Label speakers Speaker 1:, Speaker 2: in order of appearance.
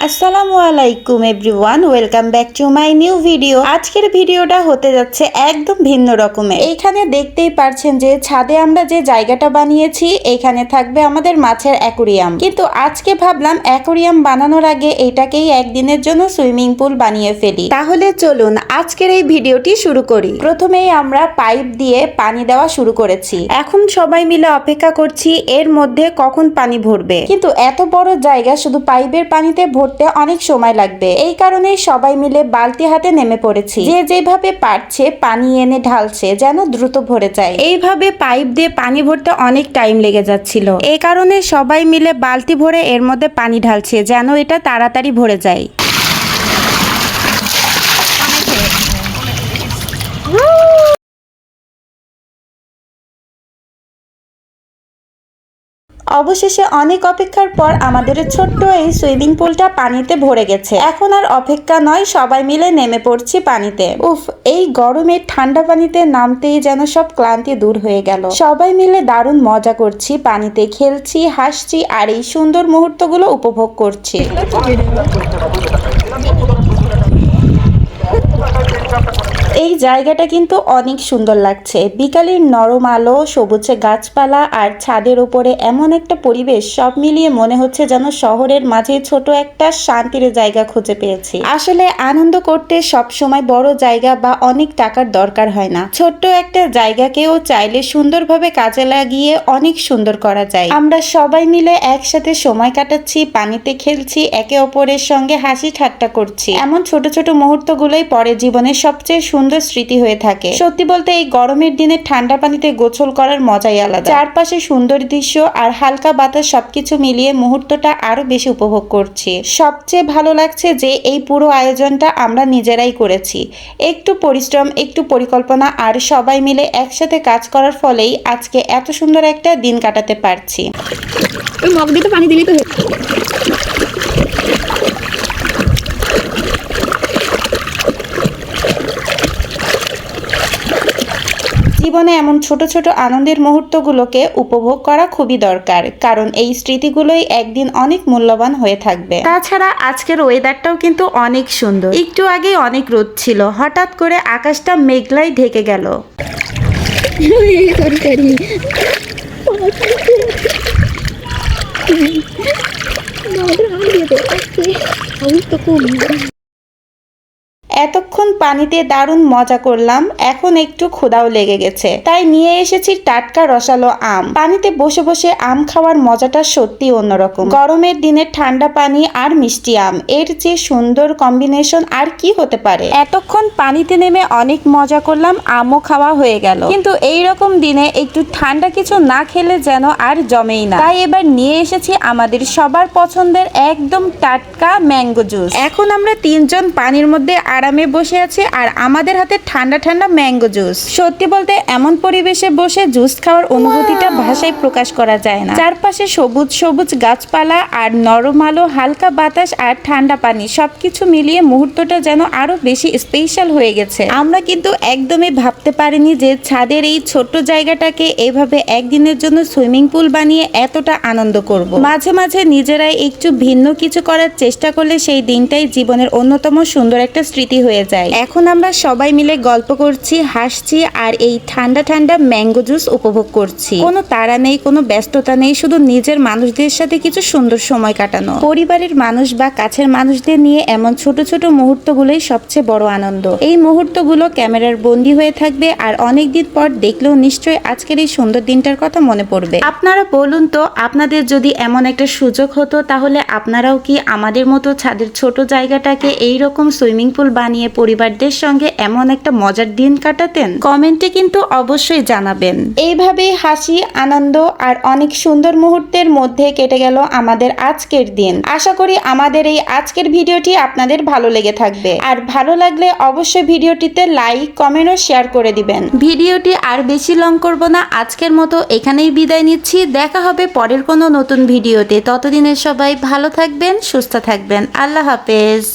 Speaker 1: আসসালামু আলাইকুম everyone, welcome back to my new video. আজকের ভিডিওটা হতে যাচ্ছে একদম ভিন্ন রকমের। এইখানে দেখতেই পারছেন যে ছাদে আমরা যে জায়গাটা বানিয়েছি এখানে থাকবে আমাদের মাছের অ্যাকুরিয়াম। কিন্তু আজকে ভাবলাম অ্যাকুরিয়াম বানানোর আগে এটাকেই একদিনের জন্য সুইমিং পুল বানিয়ে ফেলি। তাহলে চলুন আজকের এই ভিডিওটি শুরু করি। প্রথমেই আমরা পাইপ দিয়ে পানি দেওয়া শুরু করেছি। এখন সবাই মিলে অপেক্ষা করছি এর মধ্যে কখন পানি ভরবে। কিন্তু এত বড় জায়গা শুধু পাইপের পানিতে ভরতে অনেক সময় লাগবে। এই কারণে সবাই মিলে বালতি হাতে নেমে পড়েছি। যে যেভাবে পারছে পানি এনে ঢালছে যেন দ্রুত ভরে যায়। এইভাবে পাইপ দিয়ে পানি ভরতে অনেক টাইম লেগে যাচ্ছিল। এই কারণে সবাই মিলে বালতি ভরে এর মধ্যে পানি ঢালছে যেন এটা তাড়াতাড়ি ভরে যায়। অবশেষে অনেক অপেক্ষার পর আমাদের ছোট্ট এই সুইমিং পুলটা পানিতে ভরে গেছে। এখন আর অপেক্ষা নয়, সবাই মিলে নেমে পড়ছি পানিতে। উফ, এই গরমে ঠান্ডা পানিতে নামতেই যেন সব ক্লান্তি দূর হয়ে গেল। সবাই মিলে দারুণ মজা করছি, পানিতে খেলছি, হাসছি আর এই সুন্দর মুহূর্তগুলো উপভোগ করছি। এই জায়গাটা কিন্তু অনেক সুন্দর লাগছে। বিকালের নরম আলো, সবুজে গাছপালা আর ছাদের উপরে এমন একটা পরিবেশ, সব মিলিয়ে মনে হচ্ছে যেন শহরের মাঝে ছোট একটা শান্তির জায়গা খুঁজে পেয়েছি। আসলে আনন্দ করতে সব সময় বড় জায়গা বা অনেক টাকার দরকার হয় না। ছোট্ট একটা জায়গাকেও চাইলে সুন্দরভাবে কাজে লাগিয়ে অনেক সুন্দর করা যায়। আমরা সবাই মিলে একসাথে সময় কাটাচ্ছি, পানিতে খেলছি, একে অপরের সঙ্গে হাসি ঠাট্টা করছি। এমন ছোট ছোট মুহূর্তগুলোই পরে জীবনের সবচেয়ে সুন্দর স্মৃতি হয়ে থাকে। সত্যি বলতে এই গরমের দিনে ঠান্ডা পানিতে গোসল করার মজাই আলাদা। চারপাশে সুন্দর দৃশ্য আর হালকা বাতাস সবকিছু মিলিয়ে মুহূর্তটা আরো বেশি উপভোগ করছি। সবচেয়ে ভালো লাগছে যে এই পুরো আয়োজনটা আমরা নিজেরাই করেছি। একটু পরিশ্রম, একটু পরিকল্পনা আর সবাই মিলে একসাথে কাজ করার ফলেই আজকে এত সুন্দর একটা দিন কাটাতে পারছি।
Speaker 2: মগ দিয়ে পানি দিলেই তো
Speaker 1: জীবনে এমন ছোট ছোট আনন্দের মুহূর্তগুলোকে উপভোগ করা খুবই দরকার, কারণ এই স্মৃতিগুলোই একদিন অনেক মূল্যবান হয়ে থাকবে। তাছাড়া আজকের ওয়েদারটাও কিন্তু অনেক সুন্দর। একটু আগে অনেক রোদ ছিল, হঠাৎ করে আকাশটা মেঘলাই ঢেকে গেল। এতক্ষণ পানিতে দারুণ মজা করলাম, এখন একটু ক্ষুধাও লেগে গেছে, তাই নিয়ে এসেছি টাটকা রসালো আম। পানিতে বসে বসে আম খাওয়ার মজাটা সত্যি অন্যরকম। গরমের দিনে ঠান্ডা পানি আর মিষ্টি আম, এর যে সুন্দর কম্বিনেশন আর কি হতে পারে। এতক্ষণ পানিতে নেমে অনেক মজা করলাম, আমও খাওয়া হয়ে গেল। কিন্তু এই রকম দিনে একটু ঠান্ডা কিছু না খেলে যেন আর জমেই না। তাই এবার নিয়ে এসেছি আমাদের সবার পছন্দের একদম টাটকা ম্যাঙ্গো জুস। এখন আমরা তিনজন পানির মধ্যে আরামে বসে আছে আর আমাদের হাতে ঠান্ডা ঠান্ডা ম্যাঙ্গো জুস। সত্যি বলতে এমন পরিবেশে বসে জুস খাওয়ার অনুভূতিটা ভাষায় প্রকাশ করা যায় না। চারপাশে সবুজ সবুজ গাছপালা আর নরম আলো, হালকা বাতাস আর ঠান্ডা পানি, সবকিছু মিলিয়ে মুহূর্তটা যেন আরো বেশি স্পেশাল হয়ে গেছে। আমরা কিন্তু একদমই ভাবতে পারিনি যে ছাদের এই ছোট্ট জায়গাটাকে এভাবে একদিনের জন্য সুইমিং পুল বানিয়ে এতটা আনন্দ করব। মাঝে মাঝে নিজেরাই একটু ভিন্ন কিছু করার চেষ্টা করলে সেই দিনটাই জীবনের অন্যতম সুন্দর একটা স্মৃতি হয়ে যায়। এখন আমরা সবাই মিলে গল্প করছি, হাসছি আর এই ঠান্ডা ঠান্ডা ম্যাঙ্গো জুস উপভোগ করছি। কোনো তাড়া নেই, কোনো ব্যস্ততা নেই, শুধু নিজের মানুষদের সাথে কিছু সুন্দর সময় কাটানো। পরিবারের মানুষ বা কাছের মানুষদের নিয়ে এমন ছোট ছোট মুহূর্তগুলোই সবচেয়ে বড় আনন্দ। এই মুহূর্তগুলো ক্যামেরার বন্দী হয়ে থাকবে আর অনেকদিন পর দেখলেও নিশ্চয়ই আজকের এই সুন্দর দিনটার কথা মনে পড়বে। আপনারা বলুন তো, আপনাদের যদি এমন একটা সুযোগ হতো তাহলে আপনারাও কি আমাদের মতো ছাদের ছোট জায়গাটাকে এইরকম সুইমিং পুল বানিয়ে পরিবারদের সঙ্গে এমন একটা মজার দিন কাটাতেন? কমেন্টে কিন্তু অবশ্যই জানাবেন। এইভাবেই হাসি, আনন্দ আর অনেক সুন্দর মুহূর্তের মধ্যে কেটে গেল আমাদের আজকের দিন। আশা করি আমাদের এই আজকের ভিডিওটি আপনাদের ভালো লেগে থাকবে। আর ভালো লাগলে অবশ্যই ভিডিওটিতে লাইক, কমেন্ট ও শেয়ার করে দিবেন। ভিডিওটি আর বেশি লং করব না, আজকের মতো এখানেই বিদায় নিচ্ছি। দেখা হবে পরের কোনো নতুন ভিডিওতে। ততদিনে সবাই ভালো থাকবেন, সুস্থ থাকবেন। আল্লাহ হাফেজ।